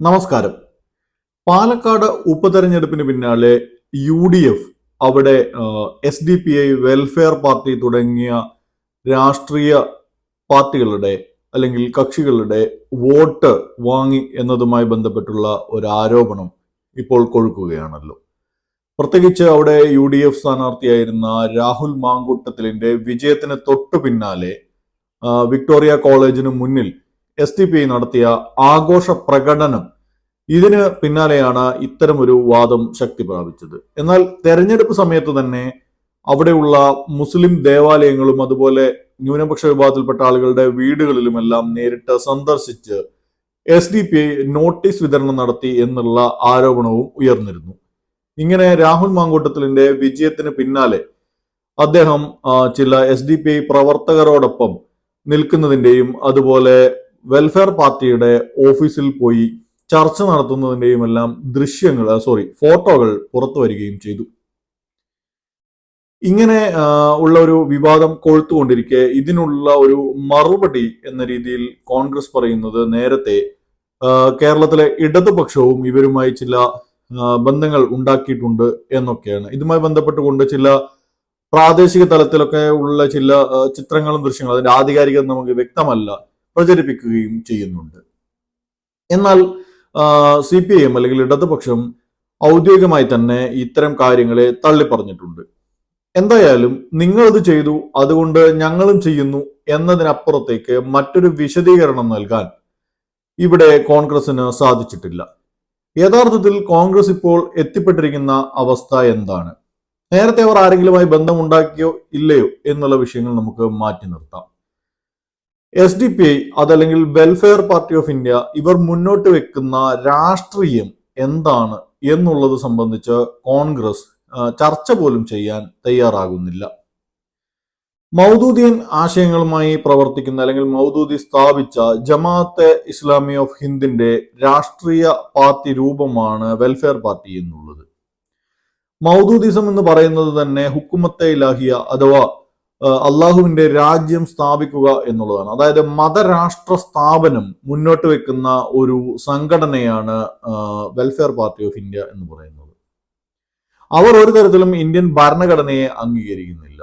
നമസ്കാരം. പാലക്കാട് ഉപതെരഞ്ഞെടുപ്പിന് പിന്നാലെ UDF അവിടെ SDPI വെൽഫെയർ പാർട്ടി തുടങ്ങിയ രാഷ്ട്രീയ പാർട്ടികളുടെ അല്ലെങ്കിൽ കക്ഷികളുടെ വോട്ട് വാങ്ങി എന്നതുമായി ബന്ധപ്പെട്ടുള്ള ഒരു ആരോപണം ഇപ്പോൾ കൊഴുക്കുകയാണല്ലോ. പ്രത്യേകിച്ച് അവിടെ UDF സ്ഥാനാർത്ഥിയായിരുന്ന രാഹുൽ മാങ്കൂട്ടത്തിലിന്റെ വിജയത്തിന് തൊട്ടു പിന്നാലെ വിക്ടോറിയ കോളേജിന് മുന്നിൽ SDPI നടത്തിയ ആഘോഷ പ്രകടനം, ഇതിന് പിന്നാലെയാണ് ഇത്തരമൊരു വാദം ശക്തി പ്രാപിച്ചത്. എന്നാൽ തെരഞ്ഞെടുപ്പ് സമയത്ത് തന്നെ അവിടെയുള്ള മുസ്ലിം ദേവാലയങ്ങളും അതുപോലെ ന്യൂനപക്ഷ വിഭാഗത്തിൽപ്പെട്ട ആളുകളുടെ വീടുകളിലുമെല്ലാം നേരിട്ട് സന്ദർശിച്ച് SDPI നോട്ടീസ് വിതരണം നടത്തി എന്നുള്ള ആരോപണവും ഉയർന്നിരുന്നു. ഇങ്ങനെ രാഹുൽ മാങ്കൂട്ടത്തിലിന്റെ വിജയത്തിന് പിന്നാലെ അദ്ദേഹം ചില SDPI പ്രവർത്തകരോടൊപ്പം നിൽക്കുന്നതിന്റെയും അതുപോലെ വെൽഫെയർ പാർട്ടിയുടെ ഓഫീസിൽ പോയി ചർച്ച നടത്തുന്നതിന്റെയും എല്ലാം ഫോട്ടോകൾ പുറത്തു വരികയും ചെയ്തു. ഇങ്ങനെ ഉള്ള ഒരു വിവാദം കൊഴുത്തുകൊണ്ടിരിക്കെ ഇതിനുള്ള ഒരു മറുപടി എന്ന രീതിയിൽ കോൺഗ്രസ് പറയുന്നത്, നേരത്തെ കേരളത്തിലെ ഇടതുപക്ഷവും ഇവരുമായി ചില ബന്ധങ്ങൾ ഉണ്ടാക്കിയിട്ടുണ്ട് എന്നൊക്കെയാണ്. ഇതുമായി ബന്ധപ്പെട്ടുകൊണ്ട് ചില പ്രാദേശിക തലത്തിലൊക്കെ ഉള്ള ചില ചിത്രങ്ങളും ദൃശ്യങ്ങളും, അതിന്റെ ആധികാരികത നമുക്ക് വ്യക്തമല്ല, പ്രചരിപ്പിക്കുകയും ചെയ്യുന്നുണ്ട്. എന്നാൽ CPIM അല്ലെങ്കിൽ ഇടതുപക്ഷം ഔദ്യോഗികമായി തന്നെ ഇത്തരം കാര്യങ്ങളെ തള്ളിപ്പറഞ്ഞിട്ടുണ്ട്. എന്തായാലും നിങ്ങളത് ചെയ്തു, അതുകൊണ്ട് ഞങ്ങളും ചെയ്യുന്നു എന്നതിനപ്പുറത്തേക്ക് മറ്റൊരു വിശദീകരണം നൽകാൻ ഇവിടെ കോൺഗ്രസിന് സാധിച്ചിട്ടില്ല. യഥാർത്ഥത്തിൽ കോൺഗ്രസ് ഇപ്പോൾ എത്തിപ്പെട്ടിരിക്കുന്ന അവസ്ഥ എന്താണ്? നേരത്തെ അവർ ആരെങ്കിലുമായി ബന്ധമുണ്ടാക്കിയോ ഇല്ലയോ എന്നുള്ള വിഷയങ്ങൾ നമുക്ക് മാറ്റി നിർത്താം. SDPI അതല്ലെങ്കിൽ വെൽഫെയർ പാർട്ടി ഓഫ് ഇന്ത്യ ഇവർ മുന്നോട്ട് വെക്കുന്ന രാഷ്ട്രീയം എന്താണ് എന്നുള്ളത് സംബന്ധിച്ച് കോൺഗ്രസ് ചർച്ച പോലും ചെയ്യാൻ തയ്യാറാകുന്നില്ല. മൗദൂദിയൻ ആശയങ്ങളുമായി പ്രവർത്തിക്കുന്ന അല്ലെങ്കിൽ മൗദൂദി സ്ഥാപിച്ച ജമാഅത്തെ ഇസ്ലാമി ഓഫ് ഹിന്ദിന്റെ രാഷ്ട്രീയ പാർട്ടി രൂപമാണ് വെൽഫെയർ പാർട്ടി എന്നുള്ളത്. മൗദൂദിസം എന്ന് പറയുന്നത് തന്നെ ഹുക്കുമത്തെ ഇലാഹിയ അഥവാ അള്ളാഹുവിന്റെ രാജ്യം സ്ഥാപിക്കുക എന്നുള്ളതാണ്. അതായത് മതരാഷ്ട്ര സ്ഥാപനം മുന്നോട്ട് വെക്കുന്ന ഒരു സംഘടനയാണ് വെൽഫെയർ പാർട്ടി ഓഫ് ഇന്ത്യ എന്ന് പറയുന്നത്. അവർ ഒരു തരത്തിലും ഇന്ത്യൻ ഭരണഘടനയെ അംഗീകരിക്കുന്നില്ല.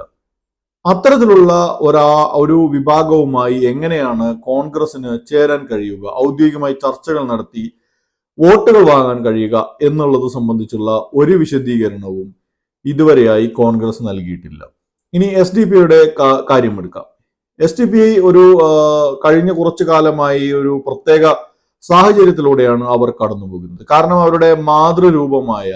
അത്തരത്തിലുള്ള ഒരു വിഭാഗവുമായി എങ്ങനെയാണ് കോൺഗ്രസിന് ചേരാൻ കഴിയുക, ഔദ്യോഗികമായി ചർച്ചകൾ നടത്തി വോട്ടുകൾ വാങ്ങാൻ കഴിയുക എന്നുള്ളത് സംബന്ധിച്ചുള്ള ഒരു വിശദീകരണവും ഇതുവരെയായി കോൺഗ്രസ് നൽകിയിട്ടില്ല. ഇനി SDPIയുടെ കാര്യം എടുക്കാം. SDPI ഒരു കഴിഞ്ഞ കുറച്ചു കാലമായി ഒരു പ്രത്യേക സാഹചര്യത്തിലൂടെയാണ് അവർ കടന്നു പോകുന്നത്. കാരണം അവരുടെ മാതൃരൂപമായ,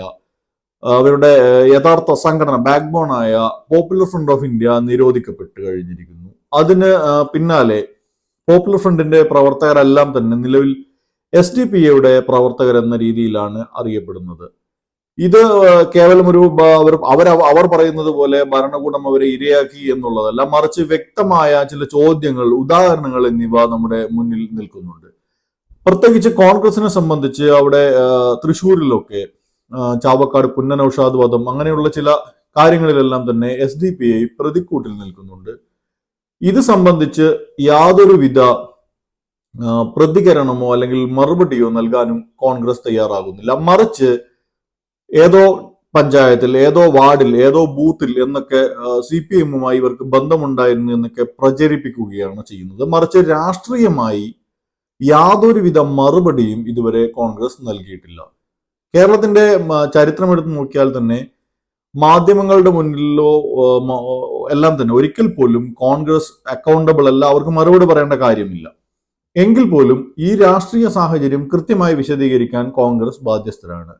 അവരുടെ യഥാർത്ഥ സംഘടന ബാക്ക്ബോണായ പോപ്പുലർ ഫ്രണ്ട് ഓഫ് ഇന്ത്യ നിരോധിക്കപ്പെട്ട് കഴിഞ്ഞിരിക്കുന്നു. അതിന് പിന്നാലെ പോപ്പുലർ ഫ്രണ്ടിന്റെ പ്രവർത്തകരെല്ലാം തന്നെ നിലവിൽ SDPIയുടെ പ്രവർത്തകർ എന്ന രീതിയിലാണ് അറിയപ്പെടുന്നത്. ഇത് കേവലം ഒരു അവർ പറയുന്നത് പോലെ ഭരണകൂടം അവരെ ഇരയാക്കി എന്നുള്ളതല്ല, മറിച്ച് വ്യക്തമായ ചില ചോദ്യങ്ങൾ, ഉദാഹരണങ്ങൾ എന്നിവ നമ്മുടെ മുന്നിൽ നിൽക്കുന്നുണ്ട്. പ്രത്യേകിച്ച് കോൺഗ്രസിനെ സംബന്ധിച്ച് അവിടെ തൃശ്ശൂരിലൊക്കെ ചാവക്കാട് പുന്നനൌഷാദ് വധം അങ്ങനെയുള്ള ചില കാര്യങ്ങളിലെല്ലാം തന്നെ SDPI പ്രതിക്കൂട്ടിൽ നിൽക്കുന്നുണ്ട്. ഇത് സംബന്ധിച്ച് യാതൊരുവിധ പ്രതികരണമോ അല്ലെങ്കിൽ മറുപടിയോ നൽകാനും കോൺഗ്രസ് തയ്യാറാകുന്നില്ല. മറിച്ച് ഏതോ പഞ്ചായത്തിൽ, ഏതോ വാർഡിൽ, ഏതോ ബൂത്തിൽ എന്നൊക്കെ CPIMുമായി ഇവർക്ക് ബന്ധമുണ്ടായിരുന്നു എന്നൊക്കെ പ്രചരിപ്പിക്കുകയാണ് ചെയ്യുന്നത്. മറിച്ച് രാഷ്ട്രീയമായി യാതൊരുവിധ മറുപടിയും ഇതുവരെ കോൺഗ്രസ് നൽകിയിട്ടില്ല. കേരളത്തിന്റെ ചരിത്രം എടുത്ത് നോക്കിയാൽ തന്നെ മാധ്യമങ്ങളുടെ മുന്നിലോ എല്ലാം തന്നെ ഒരിക്കൽ പോലും കോൺഗ്രസ് അക്കൗണ്ടബിൾ അല്ല, അവർക്ക് മറുപടി പറയേണ്ട കാര്യമില്ല. എങ്കിൽ പോലും ഈ രാഷ്ട്രീയ സാഹചര്യം കൃത്യമായി വിശദീകരിക്കാൻ കോൺഗ്രസ് ബാധ്യസ്ഥരാണ്.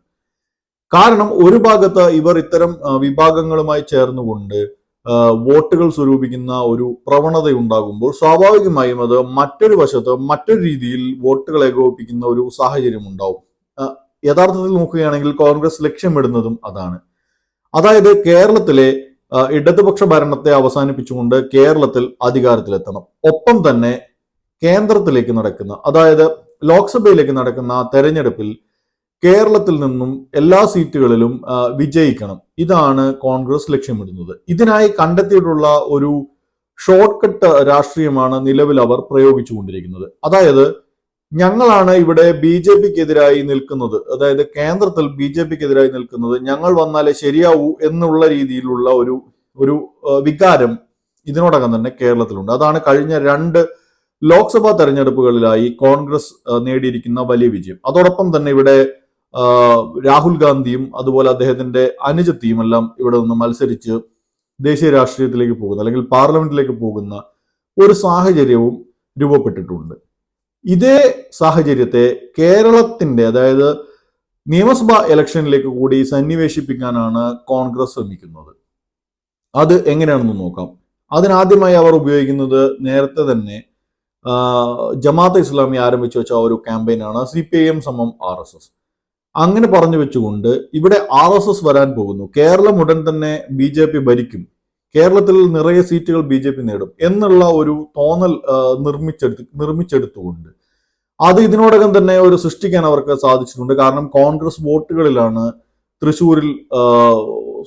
കാരണം ഒരു ഭാഗത്ത് ഇവർ ഇത്തരം വിഭാഗങ്ങളുമായി ചേർന്നുകൊണ്ട് വോട്ടുകൾ സ്വരൂപിക്കുന്ന ഒരു പ്രവണത ഉണ്ടാകുമ്പോൾ സ്വാഭാവികമായും അത് മറ്റൊരു വശത്ത് മറ്റൊരു രീതിയിൽ വോട്ടുകൾ ഏകോപിപ്പിക്കുന്ന ഒരു സാഹചര്യം ഉണ്ടാവും. യഥാർത്ഥത്തിൽ നോക്കുകയാണെങ്കിൽ കോൺഗ്രസ് ലക്ഷ്യമിടുന്നതും അതാണ്. അതായത് കേരളത്തിലെ ഇടതുപക്ഷ ഭരണത്തെ അവസാനിപ്പിച്ചുകൊണ്ട് കേരളത്തിൽ അധികാരത്തിലെത്തണം. ഒപ്പം തന്നെ കേന്ദ്രത്തിലേക്ക് നടക്കുന്ന, അതായത് ലോക്സഭയിലേക്ക് നടക്കുന്ന തെരഞ്ഞെടുപ്പിൽ കേരളത്തിൽ നിന്നും എല്ലാ സീറ്റുകളിലും വിജയിക്കണം. ഇതാണ് കോൺഗ്രസ് ലക്ഷ്യമിടുന്നത്. ഇതിനായി കണ്ടെത്തിയിട്ടുള്ള ഒരു ഷോർട്ട് കട്ട് രാഷ്ട്രീയമാണ് നിലവിൽ അവർ പ്രയോഗിച്ചുകൊണ്ടിരിക്കുന്നത്. അതായത് ഞങ്ങളാണ് ഇവിടെ BJP-ക്കെതിരായി നിൽക്കുന്നത്, അതായത് കേന്ദ്രത്തിൽ BJP-ക്കെതിരായി നിൽക്കുന്നത്, ഞങ്ങൾ വന്നാലേ ശരിയാവൂ എന്നുള്ള രീതിയിലുള്ള ഒരു ഒരു വികാരം ഇതിനോടകം തന്നെ കേരളത്തിലുണ്ട്. അതാണ് കഴിഞ്ഞ 2 ലോക്സഭാ തെരഞ്ഞെടുപ്പുകളിലായി കോൺഗ്രസ് നേടിയിരിക്കുന്ന വലിയ വിജയം. അതോടൊപ്പം തന്നെ ഇവിടെ രാഹുൽ ഗാന്ധിയും അതുപോലെ അദ്ദേഹത്തിന്റെ അനുജത്തിയും എല്ലാം ഇവിടെ നിന്ന് മത്സരിച്ച് ദേശീയ രാഷ്ട്രീയത്തിലേക്ക് പോകുന്ന അല്ലെങ്കിൽ പാർലമെന്റിലേക്ക് പോകുന്ന ഒരു സാഹചര്യവും രൂപപ്പെട്ടിട്ടുണ്ട്. ഇതേ സാഹചര്യത്തെ കേരളത്തിന്റെ, അതായത് നിയമസഭാ ഇലക്ഷനിലേക്ക് കൂടി സന്നിവേശിപ്പിക്കാനാണ് കോൺഗ്രസ് ശ്രമിക്കുന്നത്. അത് എങ്ങനെയാണെന്ന് നോക്കാം. അതിനാദ്യമായി അവർ ഉപയോഗിക്കുന്നത് നേരത്തെ തന്നെ ജമാഅത്തെ ഇസ്ലാമി ആരംഭിച്ചു വെച്ച ഒരു ക്യാമ്പയിനാണ് CPIM സമം RSS. അങ്ങനെ പറഞ്ഞു വെച്ചുകൊണ്ട് ഇവിടെ RSS വരാൻ പോകുന്നു, കേരളം ഉടൻ തന്നെ BJP ഭരിക്കും, കേരളത്തിൽ നിറയെ സീറ്റുകൾ BJP നേടും എന്നുള്ള ഒരു തോന്നൽ നിർമ്മിച്ചെടുത്തുകൊണ്ട് അത് ഇതിനോടകം തന്നെ ഒരു സൃഷ്ടിക്കാൻ അവർക്ക് സാധിച്ചിട്ടുണ്ട്. കാരണം കോൺഗ്രസ് വോട്ടുകളിലാണ് തൃശ്ശൂരിൽ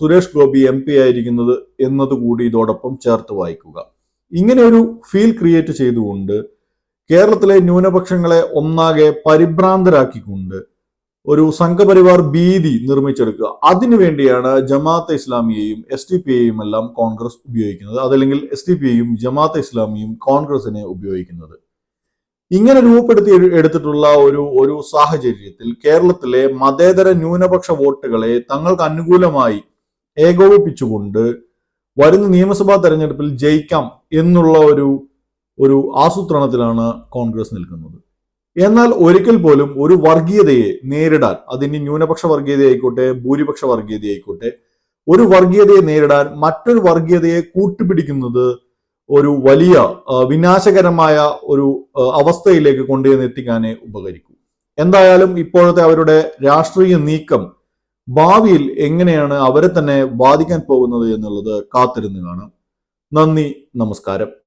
സുരേഷ് ഗോപി MP ആയിരിക്കുന്നത് എന്നതുകൂടി ഇതോടൊപ്പം ചേർത്ത് വായിക്കുക. ഇങ്ങനെ ഒരു ഫീൽ ക്രിയേറ്റ് ചെയ്തുകൊണ്ട് കേരളത്തിലെ ന്യൂനപക്ഷങ്ങളെ ഒന്നാകെ പരിഭ്രാന്തരാക്കിക്കൊണ്ട് ഒരു സംഘപരിവാർ ഭീതി നിർമ്മിച്ചെടുക്കുക. അതിനുവേണ്ടിയാണ് ജമാഅത്തെ ഇസ്ലാമിയെയും SDPയെയും എല്ലാം കോൺഗ്രസ് ഉപയോഗിക്കുന്നത്, അതല്ലെങ്കിൽ SDPയും ജമാഅത്തെ ഇസ്ലാമിയും കോൺഗ്രസിനെ ഉപയോഗിക്കുന്നത്. ഇങ്ങനെ രൂപപ്പെടുത്തി എടുത്തിട്ടുള്ള ഒരു സാഹചര്യത്തിൽ കേരളത്തിലെ മതേതര ന്യൂനപക്ഷ വോട്ടുകളെ തങ്ങൾക്ക് അനുകൂലമായി ഏകോപിപ്പിച്ചുകൊണ്ട് വരുന്ന നിയമസഭാ തെരഞ്ഞെടുപ്പിൽ ജയിക്കാം എന്നുള്ള ഒരു ആസൂത്രണത്തിലാണ് കോൺഗ്രസ് നിൽക്കുന്നത്. എന്നാൽ ഒരിക്കൽ പോലും ഒരു വർഗീയതയെ നേരിടാൻ, അതിന് ന്യൂനപക്ഷ വർഗീയതയായിക്കോട്ടെ ഭൂരിപക്ഷ വർഗീയതയായിക്കോട്ടെ, ഒരു വർഗീയതയെ നേരിടാൻ മറ്റൊരു വർഗീയതയെ കൂട്ടുപിടിക്കുന്നത് ഒരു വലിയ വിനാശകരമായ ഒരു അവസ്ഥയിലേക്ക് കൊണ്ടുവന്ന് എത്തിക്കാനേ ഉപകരിക്കൂ. എന്തായാലും ഇപ്പോഴത്തെ അവരുടെ രാഷ്ട്രീയ നീക്കം ഭാവിയിൽ എങ്ങനെയാണ് അവരെ തന്നെ ബാധിക്കാൻ പോകുന്നത് എന്നുള്ളത് കാത്തിരുന്ന് കാണാം. നന്ദി, നമസ്കാരം.